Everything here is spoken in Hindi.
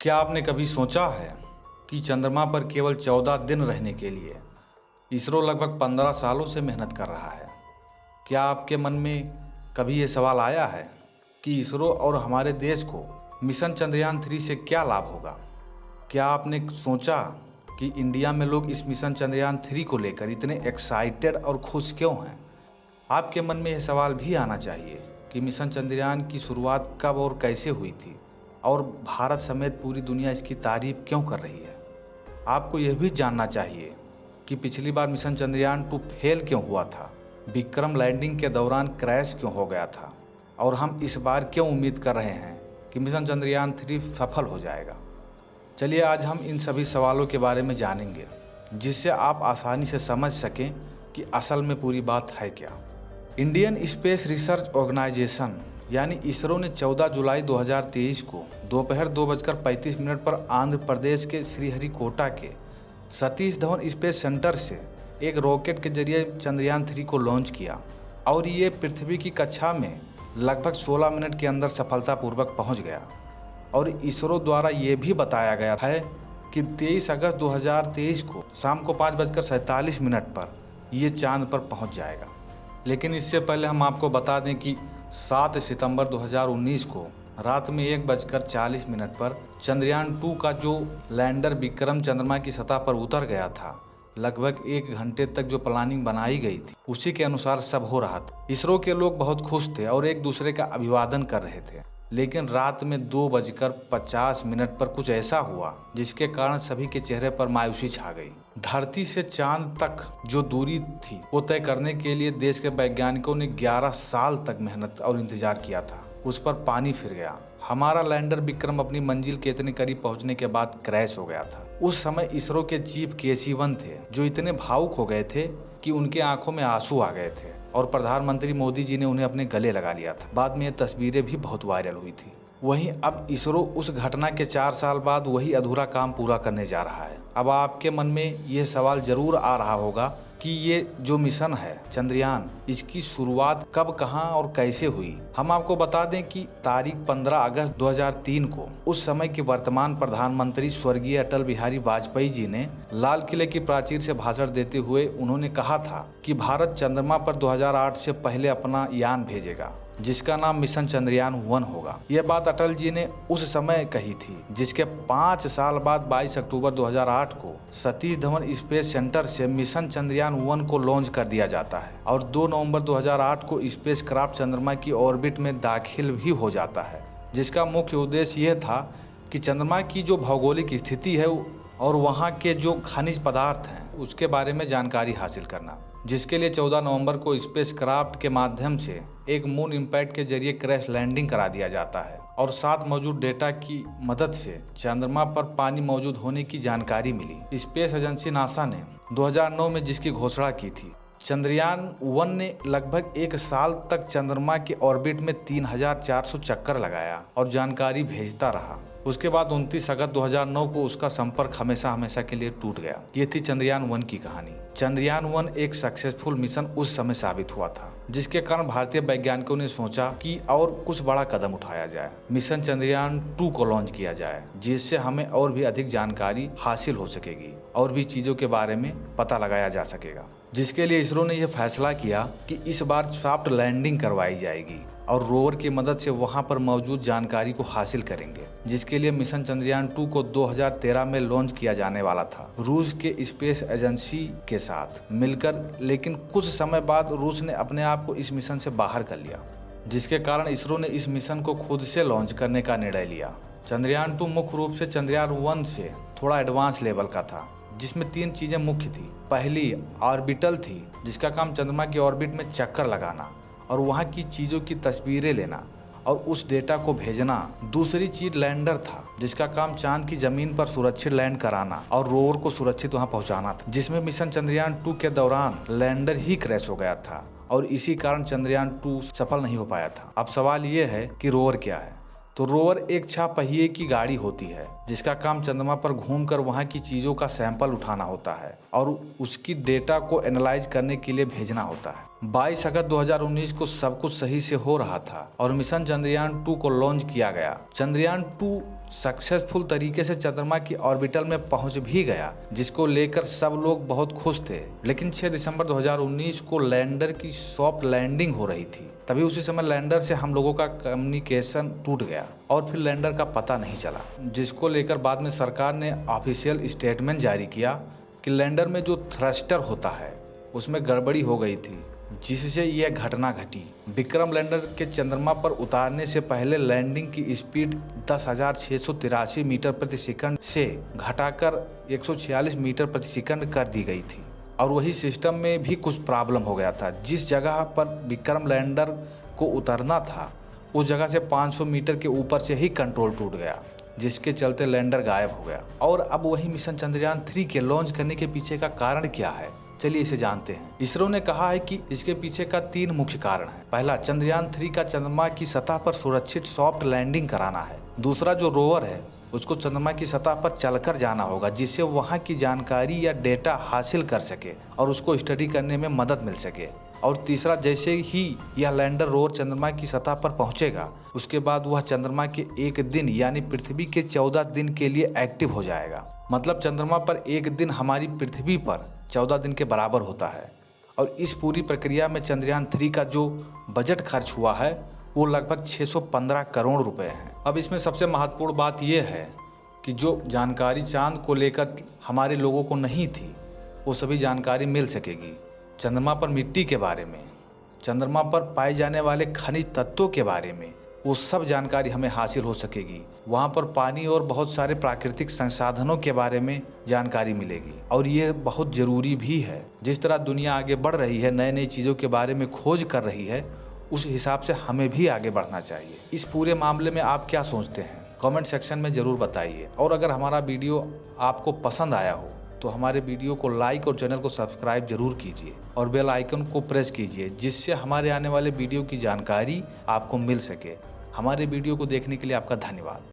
क्या आपने कभी सोचा है कि चंद्रमा पर केवल 14 दिन रहने के लिए इसरो लगभग 15 सालों से मेहनत कर रहा है? क्या आपके मन में कभी ये सवाल आया है कि इसरो और हमारे देश को मिशन चंद्रयान 3 से क्या लाभ होगा? क्या आपने सोचा कि इंडिया में लोग इस मिशन चंद्रयान 3 को लेकर इतने एक्साइटेड और खुश क्यों हैं? आपके मन में यह सवाल भी आना चाहिए कि मिशन चंद्रयान की शुरुआत कब और कैसे हुई थी और भारत समेत पूरी दुनिया इसकी तारीफ क्यों कर रही है। आपको यह भी जानना चाहिए कि पिछली बार मिशन चंद्रयान 2 फेल क्यों हुआ था, विक्रम लैंडिंग के दौरान क्रैश क्यों हो गया था और हम इस बार क्यों उम्मीद कर रहे हैं कि मिशन चंद्रयान 3 सफल हो जाएगा। चलिए आज हम इन सभी सवालों के बारे में जानेंगे, जिससे आप आसानी से समझ सकें कि असल में पूरी बात है क्या। इंडियन स्पेस रिसर्च ऑर्गेनाइजेशन यानी इसरो ने 14 जुलाई 2023 को दोपहर 2:35 पर आंध्र प्रदेश के श्रीहरिकोटा के सतीश धवन स्पेस सेंटर से एक रॉकेट के जरिए चंद्रयान 3 को लॉन्च किया और ये पृथ्वी की कक्षा में लगभग 16 मिनट के अंदर सफलतापूर्वक पहुंच गया। और इसरो द्वारा ये भी बताया गया है कि 23 अगस्त 2023 को शाम को 5:47 पर ये चांद पर पहुंच जाएगा। लेकिन इससे पहले हम आपको बता दें कि 7 सितंबर 2019 को रात में 1:40 पर चंद्रयान 2 का जो लैंडर विक्रम चंद्रमा की सतह पर उतर गया था, लगभग 1 घंटे तक जो प्लानिंग बनाई गई थी उसी के अनुसार सब हो रहा था। इसरो के लोग बहुत खुश थे और एक दूसरे का अभिवादन कर रहे थे। लेकिन रात में 2:50 पर कुछ ऐसा हुआ जिसके कारण सभी के चेहरे पर मायूसी छा गई। धरती से चांद तक जो दूरी थी वो तय करने के लिए देश के वैज्ञानिकों ने 11 साल तक मेहनत और इंतजार किया था। उस पर पानी फिर गया। हमारा लैंडर विक्रम अपनी मंजिल के इतने करीब पहुंचने के बाद क्रैश हो गया था। उस समय इसरो के चीफ के थे जो इतने भावुक हो गए थे कि उनके आंखों में आंसू आ गए थे और प्रधानमंत्री मोदी जी ने उन्हें अपने गले लगा लिया था। बाद में ये तस्वीरें भी बहुत वायरल हुई थी। वहीं अब इसरो उस घटना के 4 साल बाद वही अधूरा काम पूरा करने जा रहा है। अब आपके मन में ये सवाल जरूर आ रहा होगा कि ये जो मिशन है चंद्रयान, इसकी शुरुआत कब, कहां और कैसे हुई। हम आपको बता दें कि तारीख 15 अगस्त 2003 को उस समय के वर्तमान प्रधानमंत्री स्वर्गीय अटल बिहारी वाजपेयी जी ने लाल किले की प्राचीर से भाषण देते हुए उन्होंने कहा था कि भारत चंद्रमा पर 2008 से पहले अपना यान भेजेगा जिसका नाम मिशन चंद्रयान 1 होगा। यह बात अटल जी ने उस समय कही थी, जिसके 5 साल बाद 22 अक्टूबर 2008 को सतीश धवन स्पेस सेंटर से मिशन चंद्रयान 1 को लॉन्च कर दिया जाता है और 2 नवंबर 2008 को स्पेस क्राफ्ट चंद्रमा की ऑर्बिट में दाखिल भी हो जाता है, जिसका मुख्य उद्देश्य यह था कि चंद्रमा की जो भौगोलिक स्थिति है और वहाँ के जो खनिज पदार्थ हैं उसके बारे में जानकारी हासिल करना, जिसके लिए 14 नवंबर को स्पेस क्राफ्ट के माध्यम से एक मून इम्पैक्ट के जरिए क्रैश लैंडिंग करा दिया जाता है और साथ मौजूद डेटा की मदद से चंद्रमा पर पानी मौजूद होने की जानकारी मिली। स्पेस एजेंसी नासा ने 2009 में जिसकी घोषणा की थी। चंद्रयान 1 ने लगभग 1 साल तक चंद्रमा के ऑर्बिट में 3400 चक्कर लगाया और जानकारी भेजता रहा। उसके बाद 29 अगस्त 2009 को उसका संपर्क हमेशा हमेशा के लिए टूट गया। ये थी चंद्रयान 1 की कहानी। चंद्रयान 1 एक सक्सेसफुल मिशन उस समय साबित हुआ था, जिसके कारण भारतीय वैज्ञानिकों ने सोचा कि और कुछ बड़ा कदम उठाया जाए, मिशन चंद्रयान 2 को लॉन्च किया जाए, जिससे हमें और भी अधिक जानकारी हासिल हो सकेगी और भी चीज़ों के बारे में पता लगाया जा सकेगा। जिसके लिए इसरो ने यह फैसला किया कि इस बार सॉफ्ट लैंडिंग करवाई जाएगी और रोवर की मदद से वहां पर मौजूद जानकारी को हासिल करेंगे, जिसके लिए मिशन चंद्रयान 2 को 2013 में लॉन्च किया जाने वाला था रूस के स्पेस एजेंसी के साथ मिलकर। लेकिन कुछ समय बाद रूस ने अपने आप को इस मिशन से बाहर कर लिया, जिसके कारण इसरो ने इस मिशन को खुद से लॉन्च करने का निर्णय लिया। चंद्रयान 2 मुख्य रूप से चंद्रयान 1 से थोड़ा एडवांस लेवल का था, जिसमें 3 चीजें मुख्य थी। पहली ऑर्बिटल थी, जिसका काम चंद्रमा की ऑर्बिट में चक्कर लगाना और वहाँ की चीज़ों की तस्वीरें लेना और उस डेटा को भेजना। दूसरी चीज लैंडर था, जिसका काम चांद की जमीन पर सुरक्षित लैंड कराना और रोवर को सुरक्षित वहाँ पहुँचाना था, जिसमें मिशन चंद्रयान 2 के दौरान लैंडर ही क्रैश हो गया था और इसी कारण चंद्रयान 2 सफल नहीं हो पाया था। अब सवाल ये है कि रोवर क्या है। तो रोवर एक 6 पहिए की गाड़ी होती है, जिसका काम चंद्रमा पर घूमकर वहां की चीजों का सैंपल उठाना होता है और उसकी डेटा को एनालाइज करने के लिए भेजना होता है। 22 अगस्त 2019 को सब कुछ सही से हो रहा था और मिशन चंद्रयान 2 को लॉन्च किया गया। चंद्रयान 2 सक्सेसफुल तरीके से चंद्रमा की ऑर्बिटल में पहुंच भी गया, जिसको लेकर सब लोग बहुत खुश थे। लेकिन 6 दिसंबर 2019 को लैंडर की सॉफ्ट लैंडिंग हो रही थी। तभी उसी समय लैंडर से हम लोगों का कम्युनिकेशन टूट गया और फिर लैंडर का पता नहीं चला, जिसको लेकर बाद में सरकार ने ऑफिशियल स्टेटमेंट जारी किया कि लैंडर में जो थ्रस्टर होता है उसमें गड़बड़ी हो गई थी, जिससे यह घटना घटी। विक्रम लैंडर के चंद्रमा पर उतारने से पहले लैंडिंग की स्पीड 10,683 मीटर प्रति सेकंड से घटाकर 146 मीटर प्रति सेकंड कर दी गई थी। और वही सिस्टम में भी कुछ प्रॉब्लम हो गया था। जिस जगह पर विक्रम लैंडर को उतरना था उस जगह से 500 मीटर के ऊपर से ही कंट्रोल टूट गया, जिसके चलते लैंडर गायब हो गया। और अब वही मिशन चंद्रयान 3 के लॉन्च करने के पीछे का कारण क्या है, चलिए इसे जानते हैं। इसरो ने कहा है कि इसके पीछे का 3 मुख्य कारण है। पहला, चंद्रयान 3 का चंद्रमा की सतह पर सुरक्षित सॉफ्ट लैंडिंग कराना है। दूसरा, जो रोवर है उसको चंद्रमा की सतह पर चलकर जाना होगा, जिससे वहां की जानकारी या डेटा हासिल कर सके और उसको स्टडी करने में मदद मिल सके। और तीसरा, जैसे ही यह लैंडर रोवर चंद्रमा की सतह पर पहुंचेगा उसके बाद वह चंद्रमा के 1 दिन यानी पृथ्वी के 14 दिन के लिए एक्टिव हो जाएगा। मतलब चंद्रमा पर 1 दिन हमारी पृथ्वी पर 14 दिन के बराबर होता है। और इस पूरी प्रक्रिया में चंद्रयान 3 का जो बजट खर्च हुआ है वो लगभग 615 करोड़ रुपए है। अब इसमें सबसे महत्वपूर्ण बात यह है कि जो जानकारी चांद को लेकर हमारे लोगों को नहीं थी वो सभी जानकारी मिल सकेगी। चंद्रमा पर मिट्टी के बारे में, चंद्रमा पर पाए जाने वाले खनिज तत्वों के बारे में वो सब जानकारी हमें हासिल हो सकेगी। वहाँ पर पानी और बहुत सारे प्राकृतिक संसाधनों के बारे में जानकारी मिलेगी। और ये बहुत ज़रूरी भी है। जिस तरह दुनिया आगे बढ़ रही है, नई नई चीज़ों के बारे में खोज कर रही है, उस हिसाब से हमें भी आगे बढ़ना चाहिए। इस पूरे मामले में आप क्या सोचते हैं, कमेंट सेक्शन में ज़रूर बताइए। और अगर हमारा वीडियो आपको पसंद आया हो तो हमारे वीडियो को लाइक और चैनल को सब्सक्राइब जरूर कीजिए और बेल आइकन को प्रेस कीजिए, जिससे हमारे आने वाले वीडियो की जानकारी आपको मिल सके। हमारे वीडियो को देखने के लिए आपका धन्यवाद।